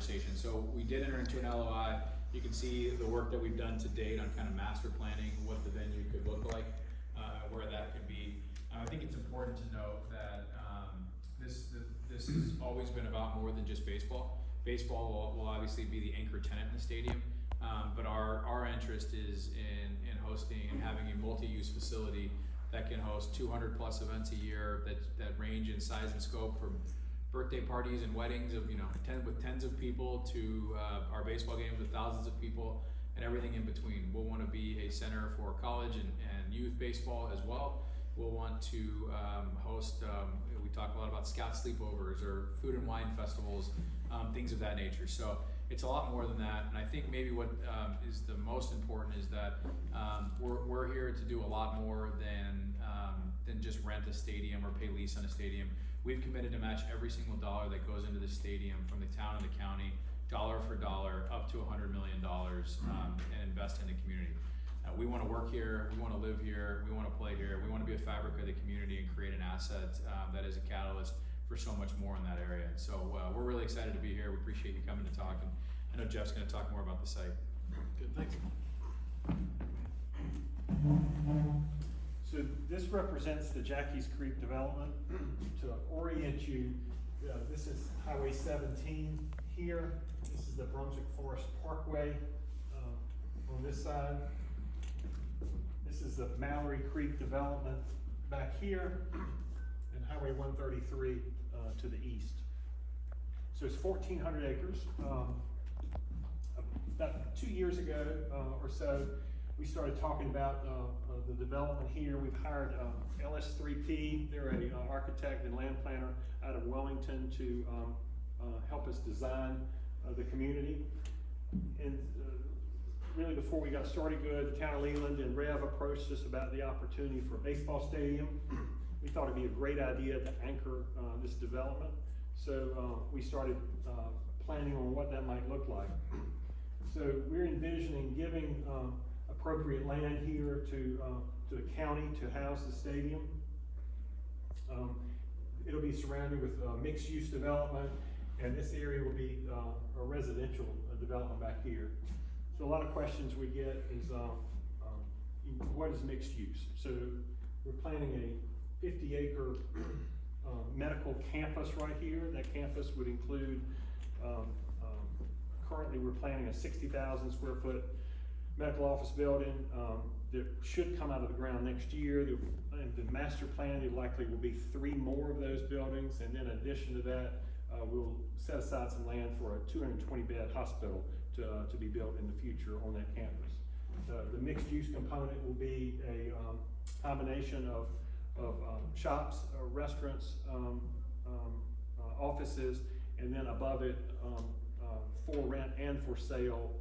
conversation. So we did enter into an LOI. You can see the work that we've done to date on kind of master planning, what the venue could look like, where that could be. I think it's important to note that this has always been about more than just baseball. Baseball will obviously be the anchor tenant in the stadium, but our interest is in hosting and having a multi-use facility that can host 200 plus events a year that range in size and scope from birthday parties and weddings of with tens of people to our baseball games with thousands of people and everything in between. We'll want to be a center for college and youth baseball as well. We'll want to host, we talk a lot about scout sleepovers or food and wine festivals, things of that nature. So it's a lot more than that. And I think maybe what is the most important is that we're here to do a lot more than just rent a stadium or pay lease on a stadium. We've committed to match every single dollar that goes into the stadium from the town and the county, dollar for dollar, up to $100 million, and invest in the community. We want to work here, we want to live here, we want to play here, we want to be a fabric of the community and create an asset that is a catalyst for so much more in that area. And so we're really excited to be here. We appreciate you coming to talk, and I know Jeff's going to talk more about the site. Good, thanks. So this represents the Jackeys Creek development. To orient you, this is Highway 17 here. This is the Brunswick Forest Parkway on this side. This is the Mallory Creek development back here, and Highway 133 to the east. So it's 1,400 acres. About 2 years ago or so, we started talking about the development here. We've hired LS3P. They're an architect and land planner out of Wellington to help us design the community. And really before we got started good, the Town of Leland and Rev approached us about the opportunity for a baseball stadium. We thought it'd be a great idea to anchor this development. So we started planning on what that might look like. So we're envisioning giving appropriate land here to the county to house the stadium. It'll be surrounded with mixed-use development, and this area will be a residential development back here. So a lot of questions we get is, what is mixed use? So we're planning a 50-acre medical campus right here. That campus would include, currently we're planning a 60,000 square foot medical office building that should come out of the ground next year. The master plan, it likely will be 3 more of those buildings, and then in addition to that, we'll set aside some land for a 220-bed hospital to be built in the future on that campus. The mixed-use component will be a combination of shops, restaurants, offices, and then above it, for rent and for sale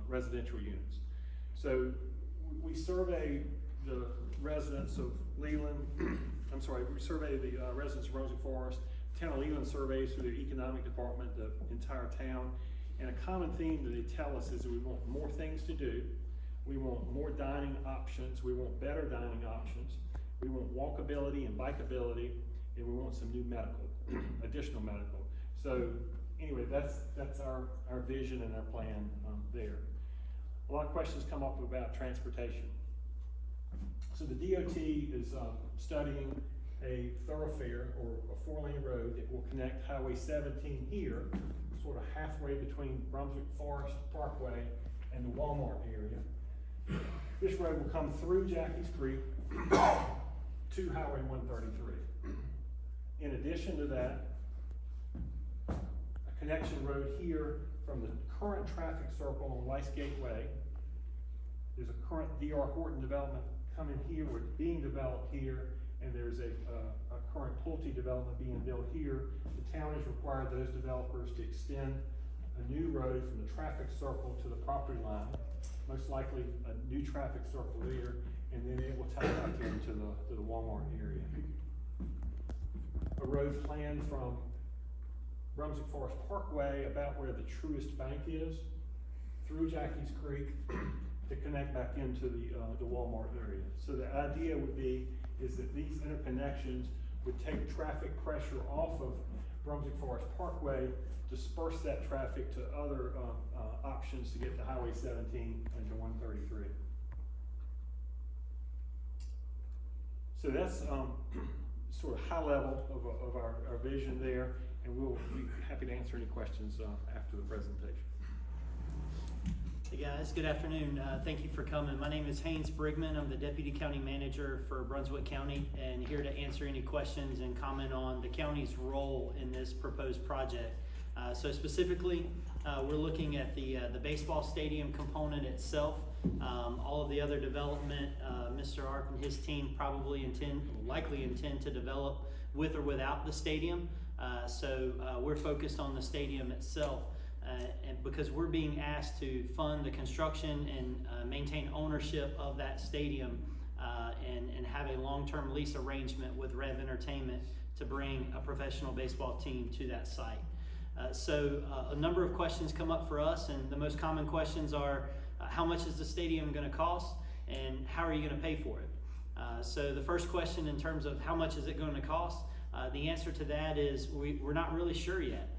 residential units. So we survey the residents of Leland, we survey the residents of Brunswick Forest. Town of Leland surveys through the economic department the entire town. And a common theme that they tell us is that we want more things to do. We want more dining options. We want better dining options. We want walkability and bikeability, and we want some new medical, additional medical. So anyway, that's our vision and our plan there. A lot of questions come up about transportation. So the DOT is studying a thoroughfare or a 4-lane road that will connect Highway 17 here, sort of halfway between Brunswick Forest Parkway and the Walmart area. This road will come through Jackeys Creek to Highway 133. In addition to that, a connection road here from the current traffic circle on Rice Gateway. There's a current D.R. Horton development coming here, or being developed here, and there's a current Pulte development being built here. The town has required those developers to extend a new road from the traffic circle to the property line, most likely a new traffic circle there, and then it will tie back into the Walmart area. A road planned from Brunswick Forest Parkway, about where the Truist Bank is, through Jackeys Creek to connect back into the Walmart area. So the idea would be is that these interconnections would take traffic pressure off of Brunswick Forest Parkway, disperse that traffic to other options to get to Highway 17 and to 133. So that's sort of high level of our vision there, and we'll be happy to answer any questions after the presentation. Hey guys, good afternoon. Thank you for coming. My name is Haynes Brigman. I'm the Deputy County Manager for Brunswick County, and here to answer any questions and comment on the county's role in this proposed project. So specifically, we're looking at the baseball stadium component itself. All of the other development, Mr. Earp and his team likely intend to develop with or without the stadium. So we're focused on the stadium itself. And because we're being asked to fund the construction and maintain ownership of that stadium and have a long-term lease arrangement with Rev Entertainment to bring a professional baseball team to that site. So a number of questions come up for us, and the most common questions are how much is the stadium going to cost and how are you going to pay for it? So the first question in terms of how much is it going to cost, the answer to that is we're not really sure yet.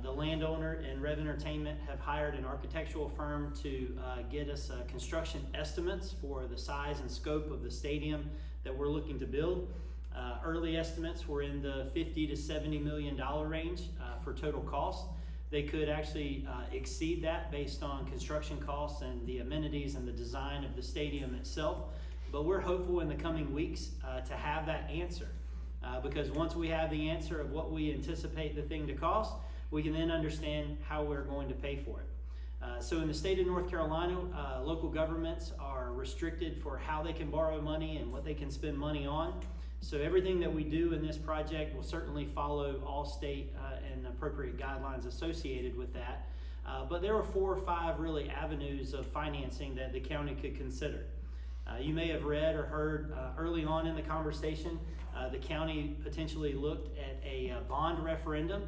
The landowner and Rev Entertainment have hired an architectural firm to get us construction estimates for the size and scope of the stadium that we're looking to build. Early estimates were in the $50 to $70 million range for total cost. They could actually exceed that based on construction costs and the amenities and the design of the stadium itself. But we're hopeful in the coming weeks to have that answer. Because once we have the answer of what we anticipate the thing to cost, we can then understand how we're going to pay for it. So in the state of North Carolina, local governments are restricted for how they can borrow money and what they can spend money on. So everything that we do in this project will certainly follow all state and appropriate guidelines associated with that. But there are 4 or 5 really avenues of financing that the county could consider. You may have read or heard early on in the conversation, the county potentially looked at a bond referendum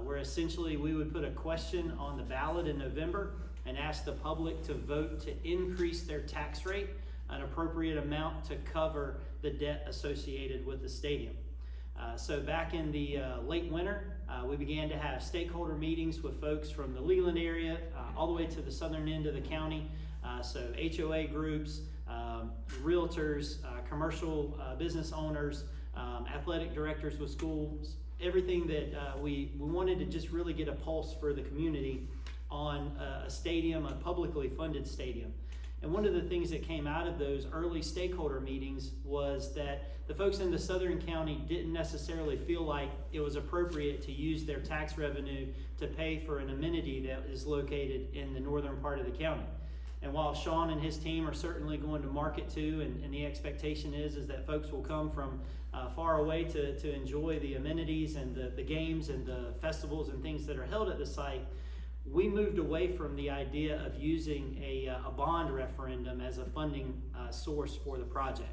where essentially we would put a question on the ballot in November and ask the public to vote to increase their tax rate an appropriate amount to cover the debt associated with the stadium. So back in the late winter, we began to have stakeholder meetings with folks from the Leland area all the way to the southern end of the county. So HOA groups, realtors, commercial business owners, athletic directors with schools, everything that we wanted to just really get a pulse for the community on a stadium, a publicly funded stadium. And one of the things that came out of those early stakeholder meetings was that the folks in the southern county didn't necessarily feel like it was appropriate to use their tax revenue to pay for an amenity that is located in the northern part of the county. And while Sean and his team are certainly going to market to, and the expectation is that folks will come from far away to enjoy the amenities and the games and the festivals and things that are held at the site, we moved away from the idea of using a bond referendum as a funding source for the project.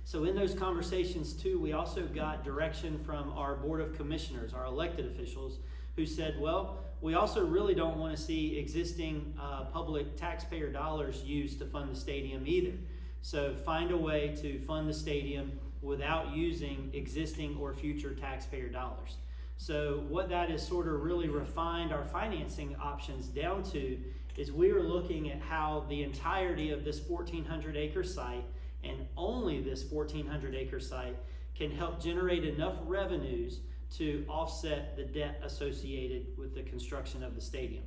So in those conversations too, we also got direction from our Board of Commissioners, our elected officials, who said, well, we also really don't want to see existing public taxpayer dollars used to fund the stadium either. So find a way to fund the stadium without using existing or future taxpayer dollars. So what that has sort of really refined our financing options down to is we are looking at how the entirety of this 1,400 acre site, and only this 1,400 acre site, can help generate enough revenues to offset the debt associated with the construction of the stadium.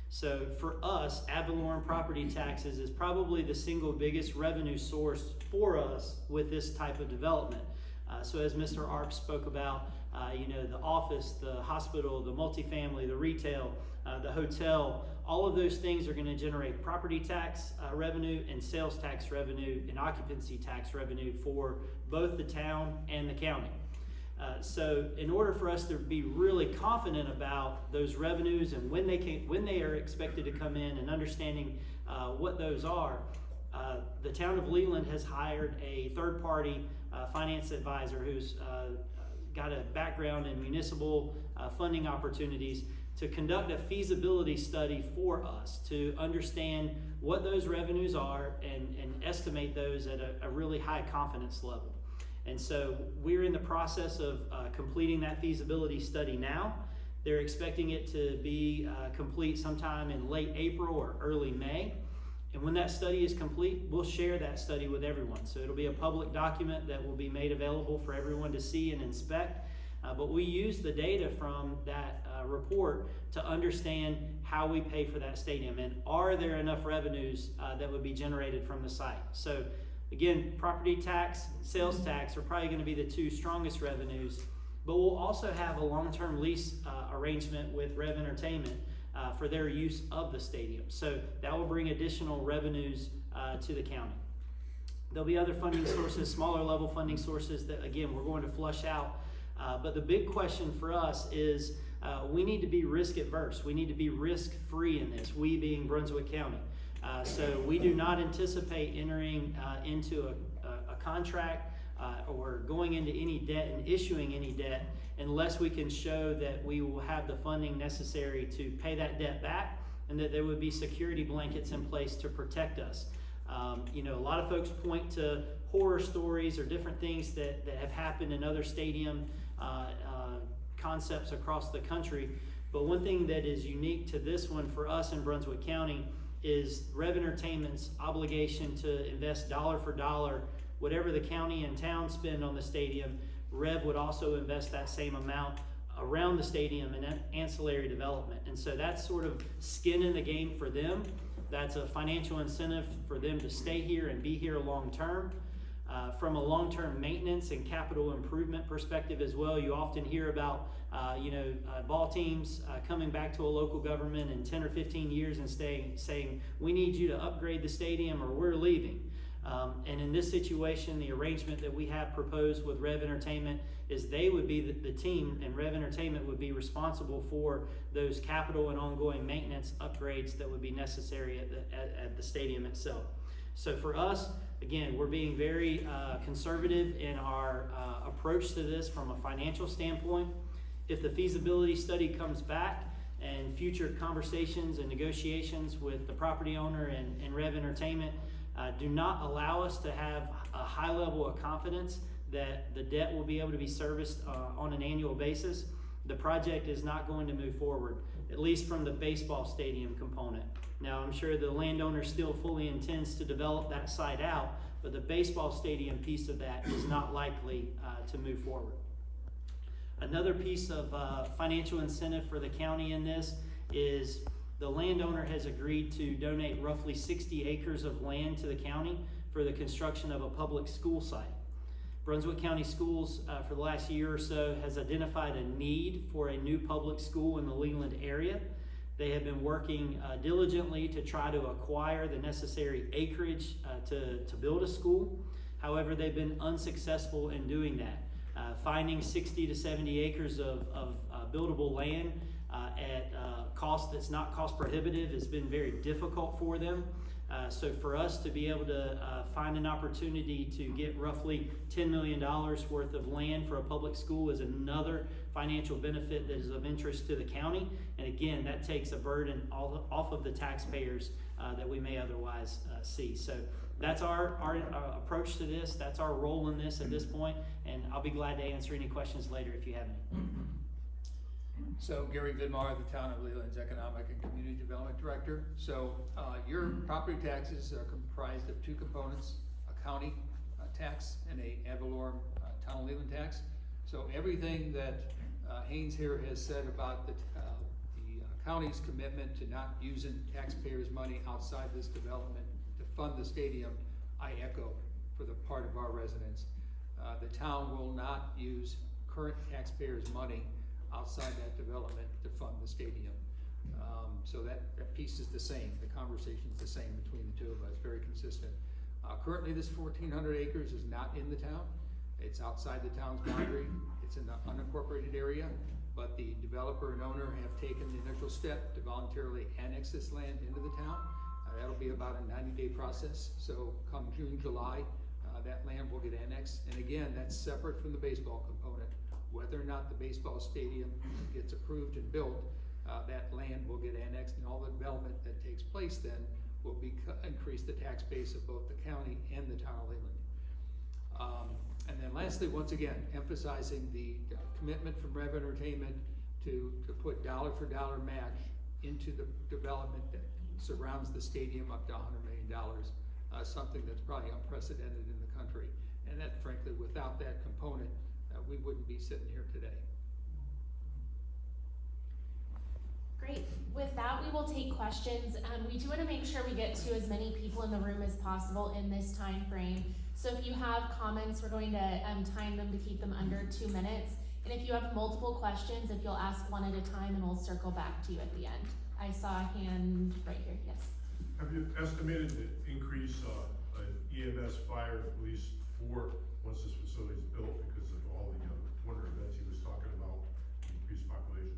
So for us, ad valorem property taxes is probably the single biggest revenue source for us with this type of development. So as Mr. Earp spoke about, the office, the hospital, the multifamily, the retail, the hotel, all of those things are going to generate property tax revenue and sales tax revenue and occupancy tax revenue for both the town and the county. So in order for us to be really confident about those revenues and when they are expected to come in and understanding what those are, the Town of Leland has hired a third-party finance advisor who's got a background in municipal funding opportunities to conduct a feasibility study for us to understand what those revenues are and estimate those at a really high confidence level. And so we're in the process of completing that feasibility study now. They're expecting it to be complete sometime in late April or early May. And when that study is complete, we'll share that study with everyone. So it'll be a public document that will be made available for everyone to see and inspect. But we use the data from that report to understand how we pay for that stadium, and are there enough revenues that would be generated from the site. So again, property tax, sales tax are probably going to be the two strongest revenues, but we'll also have a long-term lease arrangement with Rev Entertainment for their use of the stadium. So that will bring additional revenues to the county. There'll be other funding sources, smaller level funding sources that, again, we're going to flush out. But the big question for us is we need to be risk adverse. We need to be risk free in this, we being Brunswick County. So we do not anticipate entering into a contract or going into any debt and issuing any debt unless we can show that we will have the funding necessary to pay that debt back, and that there would be security blankets in place to protect us. You know, a lot of folks point to horror stories or different things that have happened in other stadium concepts across the country. But one thing that is unique to this one for us in Brunswick County is Rev Entertainment's obligation to invest dollar for dollar. Whatever the county and town spend on the stadium, Rev would also invest that same amount around the stadium in ancillary development. And so that's sort of skin in the game for them. That's a financial incentive for them to stay here and be here long term. From a long-term maintenance and capital improvement perspective as well, you often hear about ball teams coming back to a local government in 10 or 15 years and saying, we need you to upgrade the stadium or we're leaving. And in this situation, the arrangement that we have proposed with Rev Entertainment is they would be the team, and Rev Entertainment would be responsible for those capital and ongoing maintenance upgrades that would be necessary at the stadium itself. So for us, again, we're being very conservative in our approach to this from a financial standpoint. If the feasibility study comes back and future conversations and negotiations with the property owner and Rev Entertainment do not allow us to have a high level of confidence that the debt will be able to be serviced on an annual basis, the project is not going to move forward, at least from the baseball stadium component. Now, I'm sure the landowner still fully intends to develop that site out, but the baseball stadium piece of that is not likely to move forward. Another piece of financial incentive for the county in this is the landowner has agreed to donate roughly 60 acres of land to the county for the construction of a public school site. Brunswick County Schools for the last year or so has identified a need for a new public school in the Leland area. They have been working diligently to try to acquire the necessary acreage to build a school. However, they've been unsuccessful in doing that. Finding 60 to 70 acres of buildable land at cost that's not cost prohibitive has been very difficult for them. So for us to be able to find an opportunity to get roughly $10 million worth of land for a public school is another financial benefit that is of interest to the county. And again, that takes a burden off of the taxpayers that we may otherwise see. So that's our approach to this. That's our role in this at this point. And I'll be glad to answer any questions later if you have any. So Gary Vidmar, the Town of Leland's Economic and Community Development Director. So your property taxes are comprised of two components, a county tax and a ad valorem Town of Leland tax. So everything that Haynes here has said about the county's commitment to not using taxpayers' money outside this development to fund the stadium, I echo for the part of our residents. The town will not use current taxpayers' money outside that development to fund the stadium. So that piece is the same. The conversation is the same between the two of us, very consistent. Currently this 1,400 acres is not in the town. It's outside the town's boundary. It's in the unincorporated area, but the developer and owner have taken the initial step to voluntarily annex this land into the town. That'll be about a 90-day process. So come June, July, that land will get annexed. And again, that's separate from the baseball component. Whether or not the baseball stadium gets approved and built, that land will get annexed, and all the development that takes place then will increase the tax base of both the county and the Town of Leland. And then lastly, once again, emphasizing the commitment from Rev Entertainment to put dollar for dollar match into the development that surrounds the stadium up to $100 million, something that's probably unprecedented in the country. And that frankly, without that component, we wouldn't be sitting here today. Great. With that, we will take questions. We do want to make sure we get to as many people in the room as possible in this time frame. So if you have comments, we're going to time them to keep them under 2 minutes. And if you have multiple questions, if you'll ask one at a time, and we'll circle back to you at the end. I saw a hand right here. Yes. Have you estimated the increase EMS, fire, and police for once this facility is built because of all the winter events he was talking about, increased population?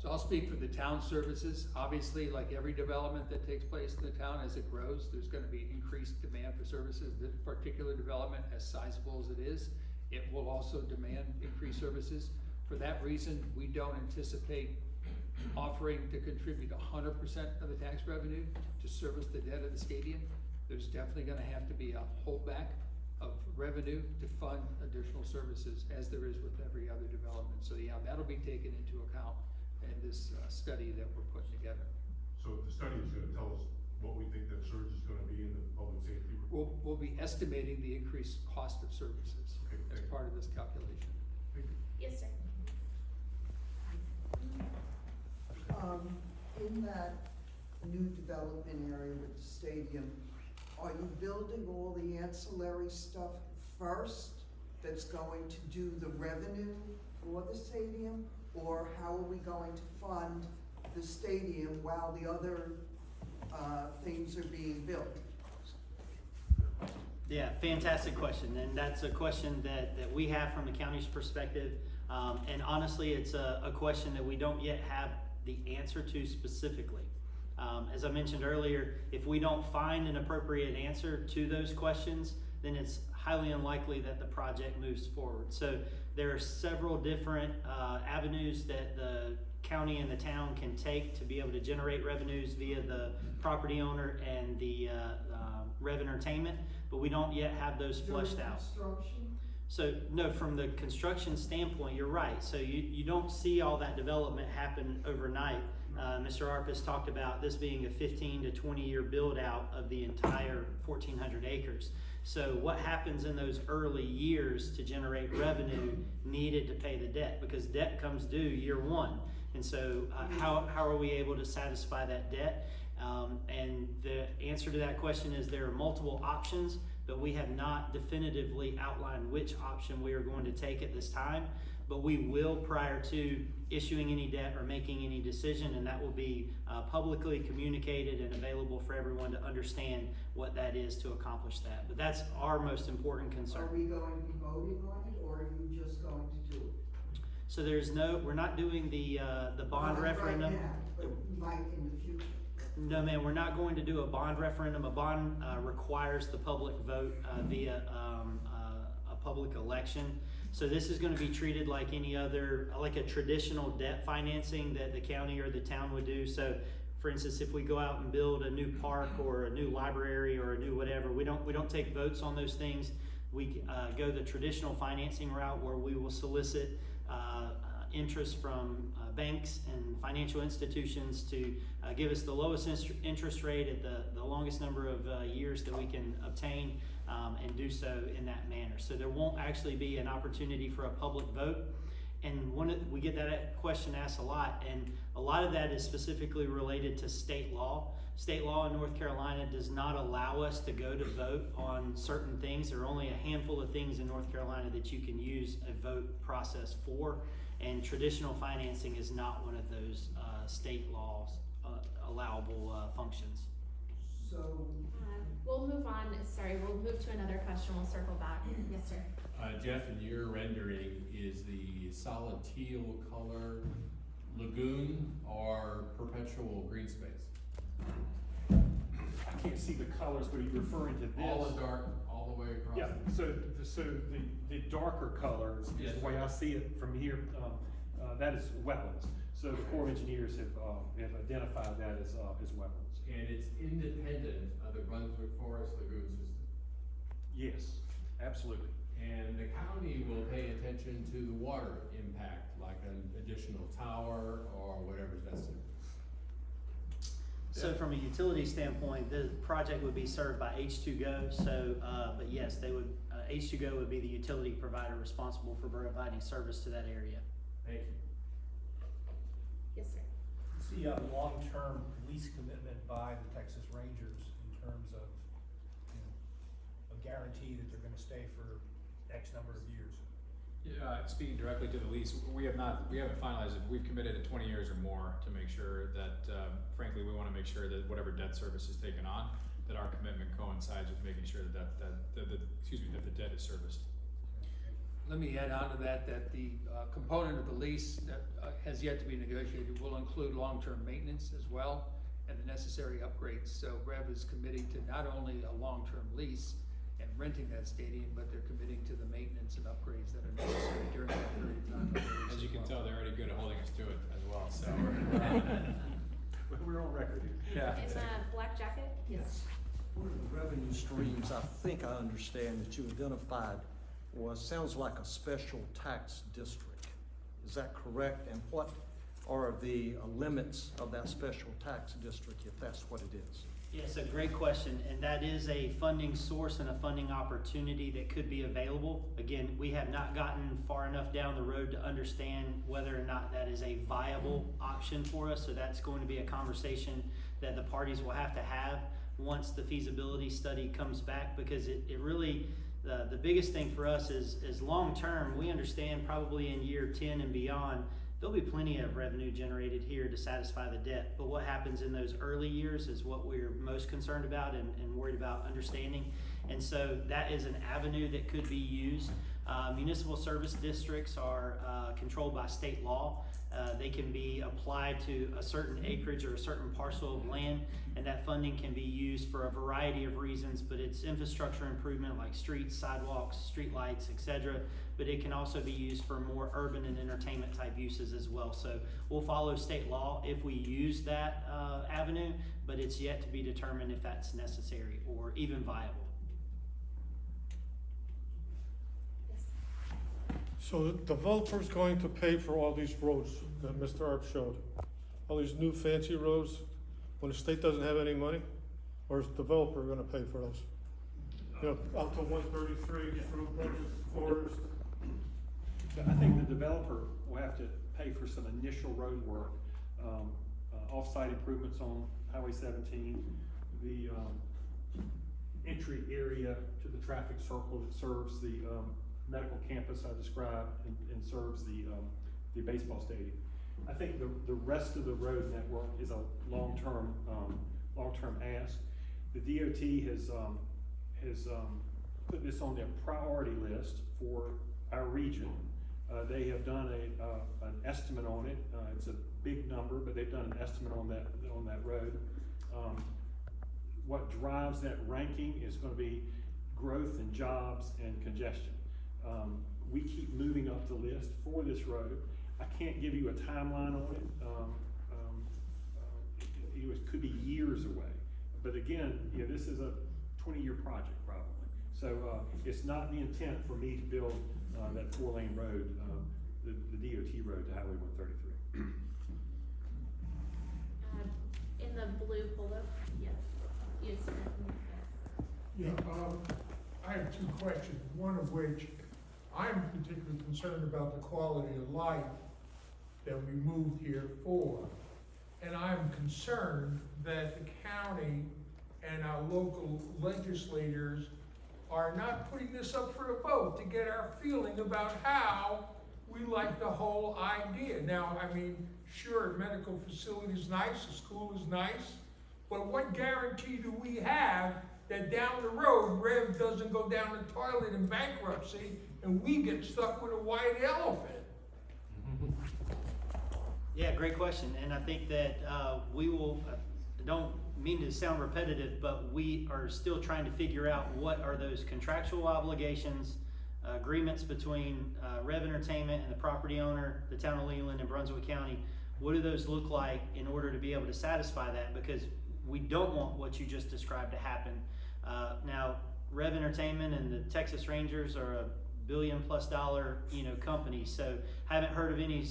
So I'll speak for the town services. Obviously, like every development that takes place in the town, as it grows, there's gonna be increased demand for services. This particular development, as sizable as it is, it will also demand increased services. For that reason, we don't anticipate offering to contribute 100% of the tax revenue to service the debt of the stadium. There's definitely gonna have to be a holdback of revenue to fund additional services, as there is with every other development. So yeah, that'll be taken into account in this study that we're putting together. So the study is gonna tell us what we think that surge is gonna be in the public safety. We'll be estimating the increased cost of services Okay, as thank you. part of this calculation. Thank you. Yes, sir. In that new development area with the stadium, are you building all the ancillary stuff first that's going to do the revenue for the stadium? Or how are we going to fund the stadium while the other things are being built? Yeah, fantastic question, and that's a question that we have from the county's perspective. And honestly, it's a question that we don't yet have the answer to specifically. As I mentioned earlier, if we don't find an appropriate answer to those questions, then it's highly unlikely that the project moves forward. So there are several different avenues that the county and the town can take to be able to generate revenues via the property owner and the Rev Entertainment, but we don't yet have those fleshed out. Construction? So no, from the construction standpoint, you're right. So you don't see all that development happen overnight. Mr. Earp has talked about this being a 15 to 20 year build out of the entire 1,400 acres. So what happens in those early years to generate revenue needed to pay the debt, because debt comes due year one. And so how are we able to satisfy that debt? And the answer to that question is there are multiple options, but we have not definitively outlined which option we are going to take at this time. But we will prior to issuing any debt or making any decision, and that will be publicly communicated and available for everyone to understand what that is to accomplish that. But that's our most important concern. Are we going to be voting on it, or are you just going to do it? So we're not doing the bond Not referendum. right now, but we might in the future. No, ma'am, we're not going to do a bond referendum. A bond requires the public vote via a public election. So this is going to be treated like any other, like a traditional debt financing that the county or the town would do. So, for instance, if we go out and build a new park or a new library or a new whatever, we don't take votes on those things. We go the traditional financing route where we will solicit interest from banks and financial institutions to give us the lowest interest rate at the longest number of years that we can obtain, and do so in that manner. So there won't actually be an opportunity for a public vote. And we get that question asked a lot, and a lot of that is specifically related to state law. State law in North Carolina does not allow us to go to vote on certain things. There are only a handful of things in North Carolina that you can use a vote process for, and traditional financing is not one of those state laws allowable functions. So, We'll move on. Sorry, we'll move to another question. We'll circle back. Yes, sir. Jeff, in your rendering, is the solid teal color lagoon or perpetual green space? I can't see the colors, but you're referring to this. All the dark, all the way across? Yeah, so the darker colors, Yes. is the way I see it from here, that is wetlands. So the Corps of Engineers have identified that as wetlands. And it's independent of the Brunswick Forest Lagoon system? Yes. Absolutely. And the county will pay attention to the water impact, like an additional tower or whatever's necessary. So from a utility standpoint, the project would be served by H2Go, so, but yes, they would, H2Go would be the utility provider responsible for providing service to that area. Thank you. Yes, sir. What's the long-term lease commitment by the Texas Rangers in terms of, you know, a guarantee that they're gonna stay for X number of years? Yeah, speaking directly to the lease, we haven't finalized it. We've committed to 20 years or more to make sure that, frankly, we wanna make sure that whatever debt service is taken on, that our commitment coincides with making sure that the debt is serviced. Let me add on to that, that the component of the lease that has yet to be negotiated will include long-term maintenance as well and the necessary upgrades. So Rev is committing to not only a long-term lease and renting that stadium, but they're committing to the maintenance and upgrades that are necessary during that period of time. As you can tell, they're already good at holding us to it as well, so. We're on record here. Yeah. In the black jacket? Yes. One of the revenue streams I think I understand that you identified was, sounds like a special tax district. Is that correct? And what are the limits of that special tax district, if that's what it is? Yeah, it's a great question, and that is a funding source and a funding opportunity that could be available. Again, we have not gotten far enough down the road to understand whether or not that is a viable option for us, so that's going to be a conversation that the parties will have to have once the feasibility study comes back, because it really, the biggest thing for us is long-term. We understand probably in year 10 and beyond, there'll be plenty of revenue generated here to satisfy the debt. But what happens in those early years is what we're most concerned about and worried about understanding. And so that is an avenue that could be used. Municipal service districts are controlled by state law. They can be applied to a certain acreage or a certain parcel of land, and that funding can be used for a variety of reasons, but it's infrastructure improvement like streets, sidewalks, street lights, etc. But it can also be used for more urban and entertainment type uses as well. So we'll follow state law if we use that avenue, but it's yet to be determined if that's necessary or even viable. So the developer's going to pay for all these roads that Mr. Earp showed? All these new fancy roads, when the state doesn't have any money? Or is the developer gonna pay for those? You know, out to 133 through Brunswick Forest? I think the developer will have to pay for some initial road work, off-site improvements on Highway 17, the entry area to the traffic circle that serves the medical campus I described and serves the baseball stadium. I think the rest of the road network is a long-term ask. The DOT has put this on their priority list for our region. They have done an estimate on it. It's a big number, but they've done an estimate on that road. What drives that ranking is going to be growth and jobs and congestion. We keep moving up the list for this road. I can't give you a timeline on it. It could be years away. But again, you know, this is a 20-year project probably. So it's not the intent for me to build that 4-lane road, the DOT road to Highway 133. In the blue polo? Yes. Yes, sir. Yes. Yeah, I have two questions, one of which I'm particularly concerned about the quality of life that we moved here for. And I'm concerned that the county and our local legislators are not putting this up for a vote to get our feeling about how we like the whole idea. Now, I mean, sure, a medical facility is nice, a school is nice, but what guarantee do we have that down the road, Rev doesn't go down the toilet in bankruptcy and we get stuck with a white elephant? Yeah, great question. And I think that we will, I don't mean to sound repetitive, but we are still trying to figure out what are those contractual obligations, agreements between Rev Entertainment and the property owner, the Town of Leland and Brunswick County. What do those look like in order to be able to satisfy that? Because we don't want what you just described to happen. Now, Rev Entertainment and the Texas Rangers are a $1 billion+ company. So haven't heard of any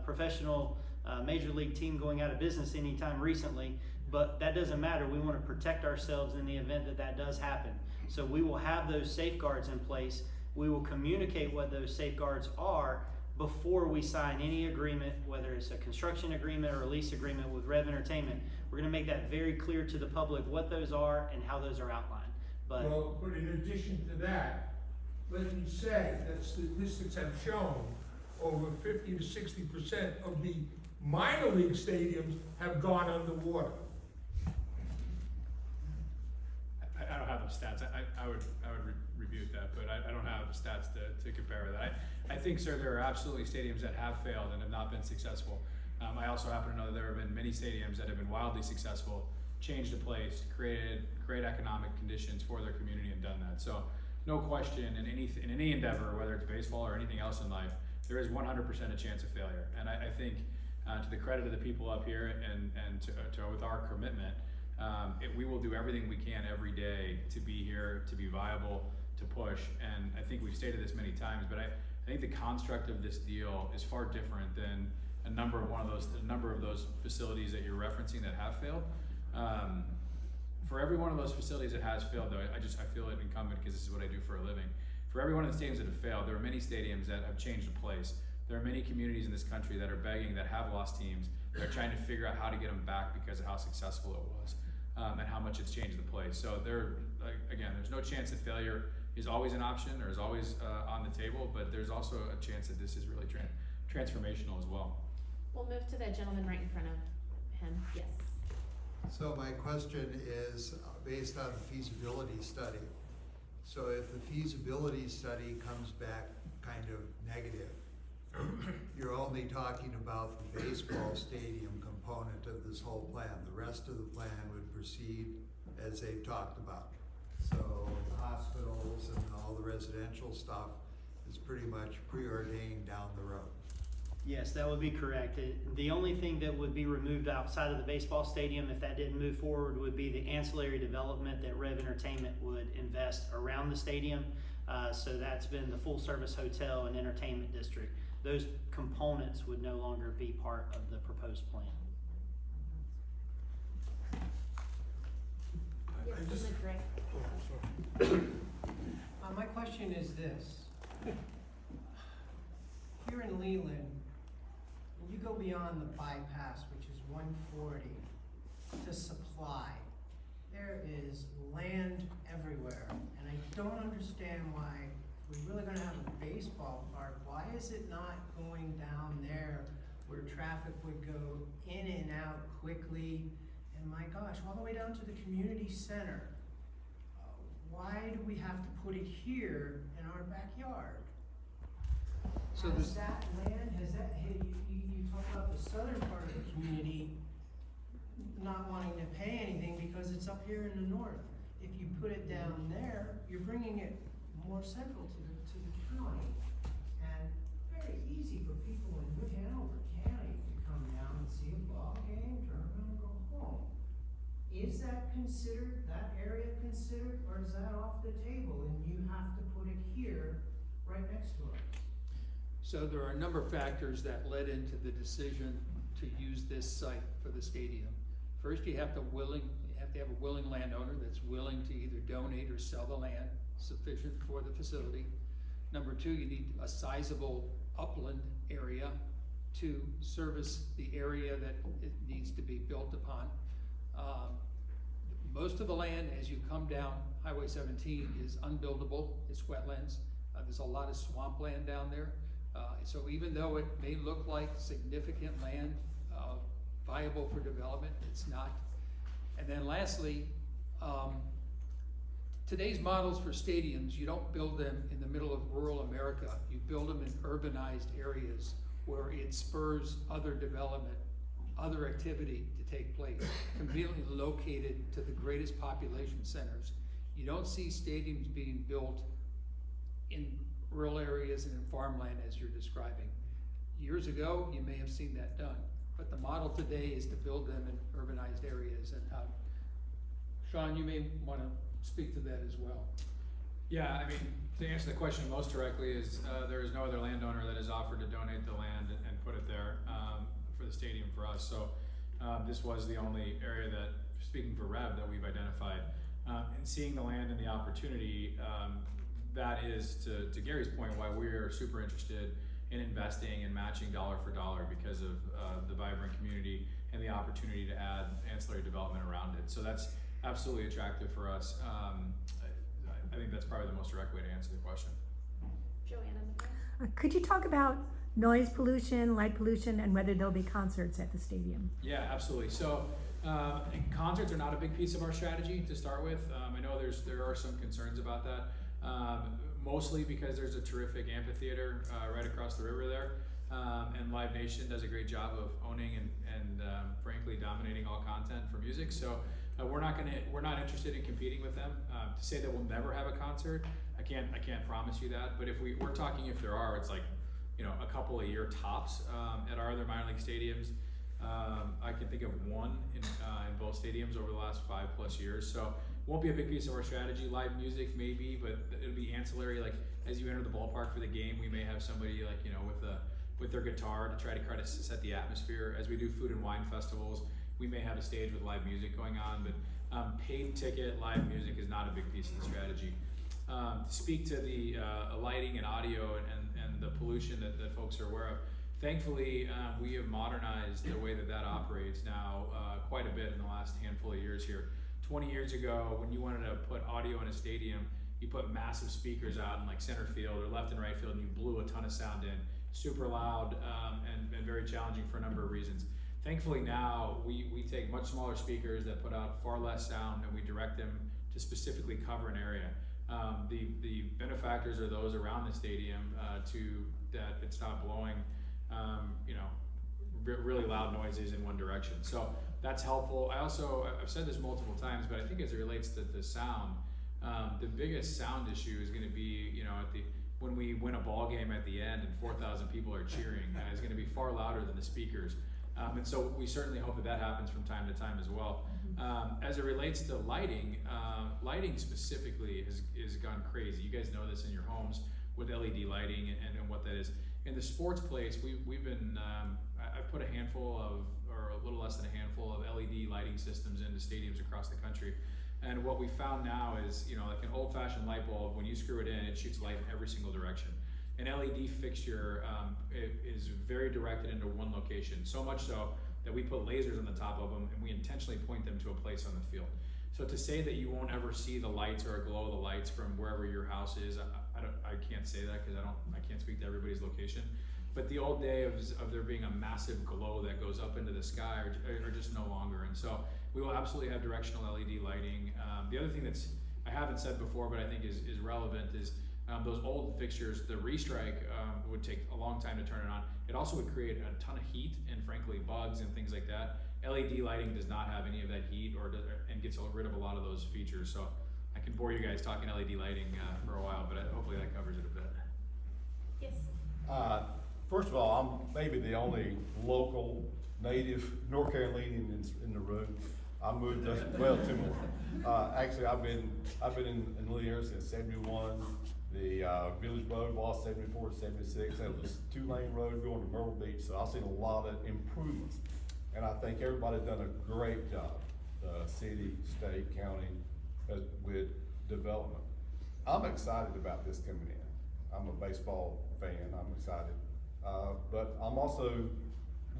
professional major league team going out of business anytime recently. But that doesn't matter. We want to protect ourselves in the event that that does happen. So we will have those safeguards in place. We will communicate what those safeguards are before we sign any agreement, whether it's a construction agreement or a lease agreement with Rev Entertainment. We're going to make that very clear to the public what those are and how those are outlined. But Well, but in addition to that, let me say that statistics have shown over 50 to 60% of the minor league stadiums have gone underwater. I don't have those stats. I would rebuke that, but I don't have stats to compare with that. I think, sir, there are absolutely stadiums that have failed and have not been successful. I also happen to know that there have been many stadiums that have been wildly successful, changed the place, created great economic conditions for their community, and done that. So no question, in any endeavor, whether it's baseball or anything else in life, there is 100% a chance of failure. And I think to the credit of the people up here and with our commitment, we will do everything we can every day to be here, to be viable, to push. And I think we've stated this many times, but I think the construct of this deal is far different than a number of those facilities that you're referencing that have failed. For every one of those facilities that has failed, though, I feel it incumbent, because this is what I do for a living. For every one of the stadiums that have failed, there are many stadiums that have changed the place. There are many communities in this country that are begging, that have lost teams, that are trying to figure out how to get them back because of how successful it was, and how much it's changed the place. So again, there's no chance that failure is always an option or is always on the table, but there's also a chance that this is really transformational as well. We'll move to the gentleman right in front of him. Yes. So my question is based on the feasibility study. So if the feasibility study comes back kind of negative, you're only talking about the baseball stadium component of this whole plan. The rest of the plan would proceed as they've talked about. So the hospitals and all the residential stuff is pretty much preordained down the road. yes, that would be correct. The only thing that would be removed outside of the baseball stadium, if that didn't move forward, would be the ancillary development that Rev Entertainment would invest around the stadium. So that's been the full service hotel and entertainment district. Those components would no longer be part of the proposed plan. Yes, in the gray. My question is this. Here in Leland, when you go beyond the bypass, which is 140, to Supply, there is land everywhere. And I don't understand why, if we're really gonna have a baseball park, why is it not going down there where traffic would go in and out quickly? And my gosh, all the way down to the community center. Why do we have to put it here in our backyard? So Has this, that land, hey, you talk about the southern part of the community not wanting to pay anything because it's up here in the north. If you put it down there, you're bringing it more central to the county. And very easy for people in New Hanover County to come down and see a ball game, turn around and go home. Is that considered, that area considered, or is that off the table and you have to put it here right next to us? so there are a number of factors that led into the decision to use this site for the stadium. First, you have to have a willing landowner that's willing to either donate or sell the land sufficient for the facility. Number two, you need a sizable upland area to service the area that it needs to be built upon. Most of the land as you come down Highway 17 is unbuildable, it's wetlands. There's a lot of swampland down there. So even though it may look like significant land viable for development, it's not. And then lastly, today's models for stadiums, you don't build them in the middle of rural America. You build them in urbanized areas where it spurs other development, other activity to take place, conveniently located to the greatest population centers. You don't see stadiums being built in rural areas and in farmland as you're describing. Years ago, you may have seen that done, but the model today is to build them in urbanized areas. And Sean, you may want to speak to that as well. Yeah, I mean, to answer the question most directly is, there is no other landowner that has offered to donate the land and put it there, for the stadium for us. So, this was the only area that, speaking for Rev, that we've identified. And seeing the land and the opportunity, that is, to Gary's point, why we are super interested in investing and matching dollar for dollar because of, the vibrant community and the opportunity to add ancillary development around it. So that's absolutely attractive for us. I think that's probably the most direct way to answer the question. Joanna? Could you talk about noise pollution, light pollution, and whether there'll be concerts at the stadium? Yeah, absolutely. So, concerts are not a big piece of our strategy to start with. I know there are some concerns about that, mostly because there's a terrific amphitheater right across the river there, and Live Nation does a great job of owning and frankly dominating all content for music. So we're not interested in competing with them. To say that we'll never have a concert, I can't promise you that. But we're talking if there are, it's like, you know, a couple a year tops at our other minor league stadiums. I can think of one in both stadiums over the last 5+ years. So won't be a big piece of our strategy. Live music maybe, but it'll be ancillary. Like as you enter the ballpark for the game, we may have somebody like, you know, with their guitar to try to set the atmosphere. As we do food and wine festivals, we may have a stage with live music going on, but paid ticket live music is not a big piece of the strategy. To speak to the lighting and audio and the pollution that folks are aware of, thankfully we have modernized the way that operates now quite a bit in the last handful of years here. 20 years ago, when you wanted to put audio in a stadium, you put massive speakers out in like center field or left and right field, and you blew a ton of sound in, super loud and very challenging for a number of reasons. Thankfully now, we take much smaller speakers that put out far less sound, and we direct them to specifically cover an area. The benefactors are those around the stadium that it's not blowing you know, really loud noises in one direction. So that's helpful. I've said this multiple times, but I think as it relates to the sound, the biggest sound issue is going to be, you know, when we win a ball game at the end and 4,000 people are cheering, it's going to be far louder than the speakers. And so we certainly hope that happens from time to time as well. As it relates to lighting, lighting specifically has gone crazy. You guys know this in your homes with LED lighting and what that is. In the sports place, we've been, I've put a little less than a handful of LED lighting systems into stadiums across the country. And what we found now is, you know, like an old-fashioned light bulb, when you screw it in, it shoots light in every single direction. An LED fixture is very directed into one location, so much so that we put lasers on the top of them and we intentionally point them to a place on the field. So to say that you won't ever see the lights or a glow of the lights from wherever your house is, I can't say that because I can't speak to everybody's location. But the old day of there being a massive glow that goes up into the sky are just no longer. And so we will absolutely have directional LED lighting. The other thing I haven't said before, but I think is relevant is those old fixtures, the restrike would take a long time to turn it on. It also would create a ton of heat and frankly bugs and things like that. LED lighting does not have any of that heat and gets rid of a lot of those features. So I can bore you guys talking LED lighting for a while, but hopefully that covers it a bit. Yes. First of all, I'm maybe the only local native North Carolinian in the room. I moved to, well, two more. Actually, I've been in the area since '71. The Village Road lost 74 to 76. That was 2-lane road going to Myrtle Beach. So I've seen a lot of improvements, and I think everybody's done a great job. City, state, county, with development. I'm excited about this coming in. I'm a baseball fan. I'm excited. But I'm also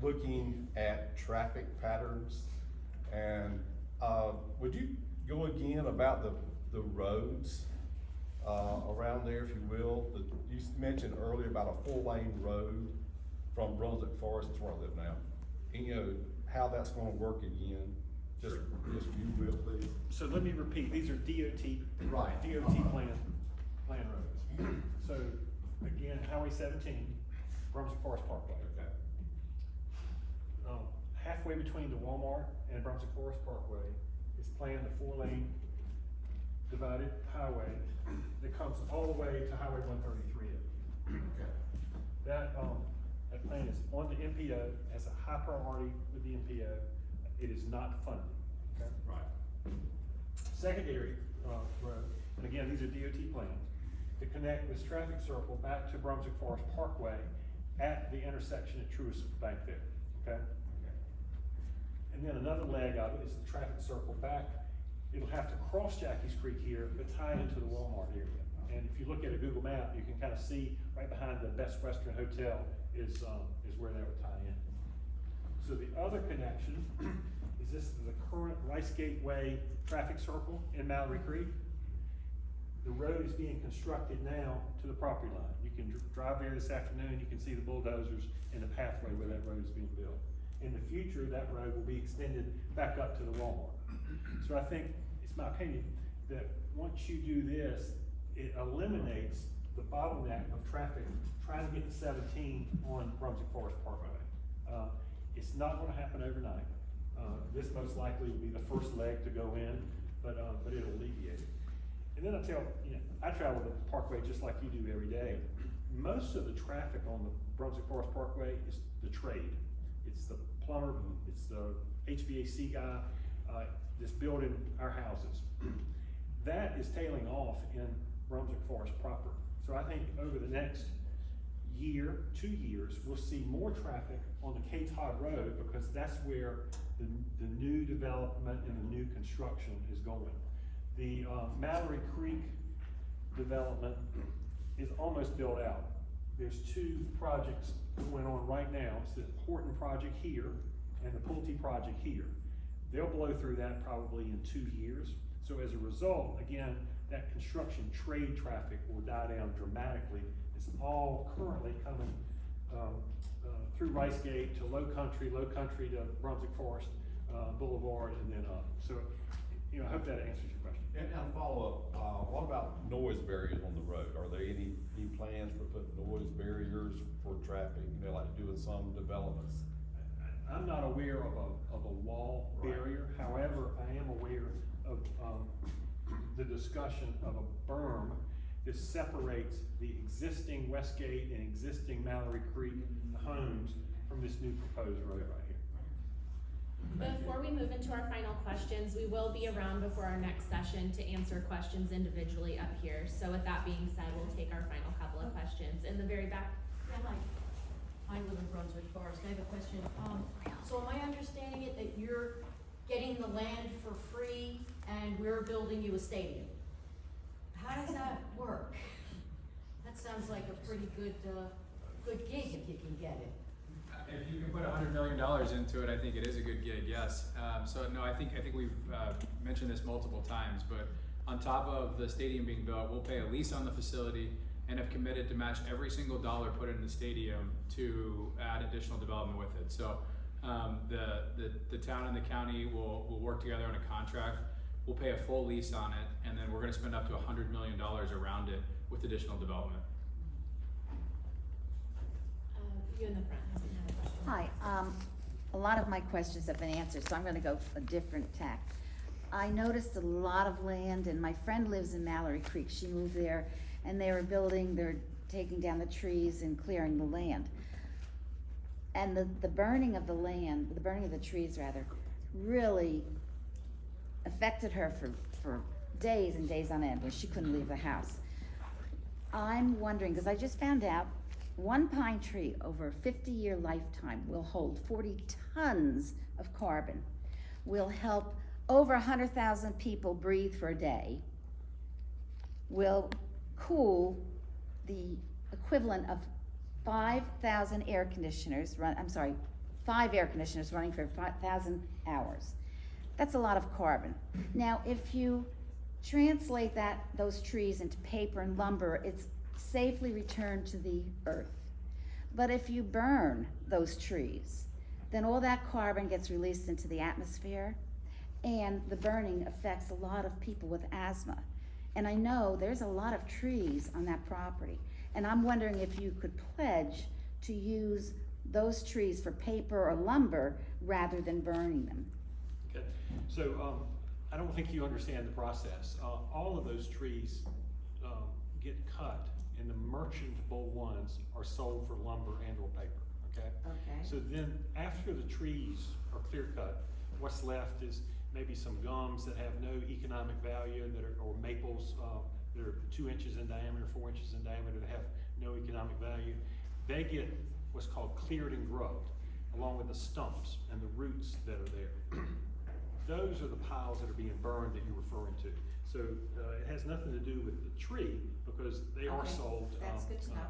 looking at traffic patterns, and would you go again about the roads around there, if you will? You mentioned earlier about a 4-lane road from Brunswick Forest, that's where I live now. And you know how that's going to work again. Just if you will, please. So let me repeat, these are DOT plan roads. So again, Highway 17, Brunswick Forest Parkway. Okay. Halfway between the Walmart and Brunswick Forest Parkway is planned a 4-lane divided highway that comes all the way to Highway 133. Okay. That plan is on the MPO, has a high priority with the MPO. It is not funded. Okay. Right. Secondary road, and again, these are DOT plans. to connect this traffic circle back to Brunswick Forest Parkway at the intersection at Truist Bank there, okay? And then another leg of it is the traffic circle back. It'll have to cross Jackeys Creek here, but tie into the Walmart area. And if you look at a Google map, you can kind of see right behind the Best Western Hotel is where that would tie in. So the other connection is this is the current Rice Gateway traffic circle in Mallory Creek. The road is being constructed now to the property line. You can drive there this afternoon, you can see the bulldozers and the pathway where that road is being built. In the future, that road will be extended back up to the Walmart. So I think, it's my opinion, that once you do this, it eliminates the bottleneck of traffic trying to get to 17 on Brunswick Forest Parkway. It's not gonna happen overnight. This most likely will be the first leg to go in, but it'll alleviate it. And then I travel the Parkway just like you do every day. Most of the traffic on the Brunswick Forest Parkway is the trade. It's the plumber, it's the HVAC guy, that's building our houses. That is tailing off in Brunswick Forest proper. So I think over the next year, 2 years, we'll see more traffic on the K Todd Road because that's where the new development and the new construction is going. The Mallory Creek development is almost built out. There's 2 projects going on right now. It's the Horton project here and the Pulte project here. They'll blow through that probably in 2 years. So as a result, again, that construction trade traffic will die down dramatically. It's all currently coming through Rice Gate to Low Country to Brunswick Forest Boulevard and then up. So, I hope that answers your question. And follow up, what about noise barriers on the road? Are there any plans for putting noise barriers for traffic, like doing some developments? I'm not aware of a wall barrier. However, I am aware of the discussion of a berm that separates the existing Westgate and existing Mallory Creek homes from this new proposed road right here. Before we move into our final questions, we will be around before our next session to answer questions individually up here. So with that being said, we'll take our final couple of questions. In the very back. Yeah, hi. I live in Brunswick Forest. I have a question. So am I understanding it that you're getting the land for free and we're building you a stadium? How does that work? That sounds like a pretty good gig if you can get it. If you can put $100 million into it, I think it is a good gig, yes. So no, I think we've mentioned this multiple times, but on top of the stadium being built, we'll pay a lease on the facility and have committed to match every single dollar put in the stadium to add additional development with it. So the town and the county will work together on a contract. We'll pay a full lease on it, and then we're gonna spend up to $100 million around it with additional development. You in the front, hasn't had a question. Hi, a lot of my questions have been answered, so I'm gonna go a different tack. I noticed a lot of land, and my friend lives in Mallory Creek. She moved there, and they're taking down the trees and clearing the land. And the burning of the land, the burning of the trees rather, really affected her for days and days on end when she couldn't leave the house. I'm wondering, because I just found out, one pine tree over a 50-year lifetime will hold 40 tons of carbon, will help over 100,000 people breathe for a day, will cool the equivalent of 5,000 air conditioners, 5 air conditioners running for 5,000 hours. That's a lot of carbon. Now, if you translate those trees into paper and lumber, it's safely returned to the earth. But if you burn those trees, then all that carbon gets released into the atmosphere, and the burning affects a lot of people with asthma. And I know there's a lot of trees on that property, and I'm wondering if you could pledge to use those trees for paper or lumber rather than burning them. Okay, so I don't think you understand the process. All of those trees get cut, and the merchantable ones are sold for lumber and or paper, okay? Okay. So then after the trees are clear cut, what's left is maybe some gums that have no economic value or maples that are 2 inches in diameter, 4 inches in diameter, that have no economic value, they get what's called cleared and grubbed, along with the stumps and the roots that are there. Those are the piles that are being burned that you're referring to. So it has nothing to do with the tree, because they are Okay, sold. that's good to know.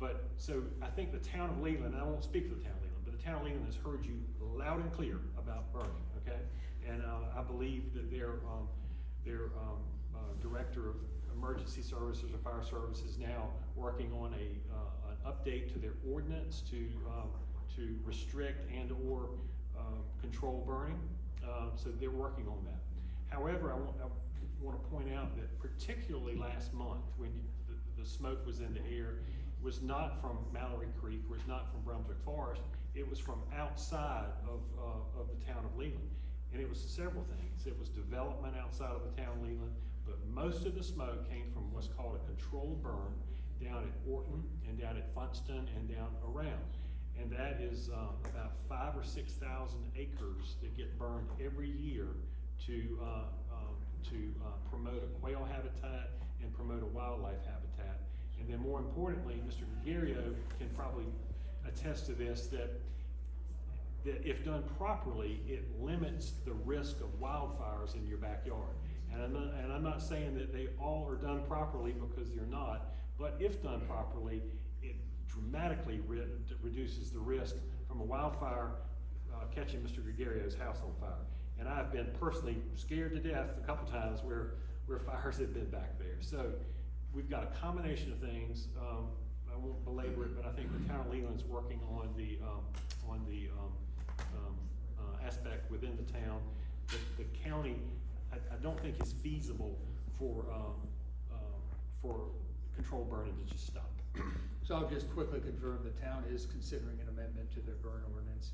But, so I think the town of Leland, I won't speak for the town of Leland, but the town of Leland has heard you loud and clear about burning, okay? And I believe that their director of emergency services or fire services now working on an update to their ordinance to restrict and or control burning. So they're working on that. However, I want to point out that particularly last month, when the smoke was in the air, was not from Mallory Creek, was not from Brunswick Forest, it was from outside of the town of Leland. And it was several things. It was development outside of the town of Leland, but most of the smoke came from what's called a controlled burn down at Orton and down at Funston and down around. And that is about 5,000 or 6,000 acres that get burned every year to promote a quail habitat and promote a wildlife habitat. And then more importantly, Mr. Gregario can probably attest to this, that if done properly, it limits the risk of wildfires in your backyard. And I'm not saying that they all are done properly, because they're not, but if done properly, it dramatically reduces the risk from a wildfire catching Mr. Gregario's house on fire. And I've been personally scared to death a couple times where fires have been back there. So we've got a combination of things. I won't belabor it, but I think the town of Leland's working on the aspect within the town. The county, I don't think is feasible for controlled burning to just stop. So I'll just quickly confirm the town is considering an amendment to their burn ordinance.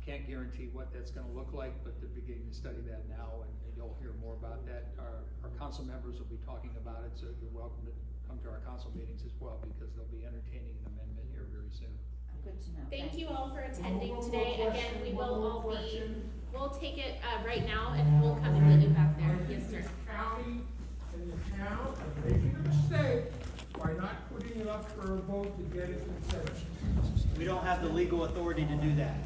Can't guarantee what that's gonna look like, but they're beginning to study that now, and you'll hear more about that. Our council members will be talking about it, so you're welcome to come to our council meetings as well, because they'll be entertaining an amendment here very soon. Good to know. Thank you all for attending One more today. question, Again, we one will more all be, question. we'll take it right now, and we'll come and get you back there. Yes, sir. The county and the town are making a mistake by not putting it up for a vote to get it consensus. We don't have the legal authority to do that.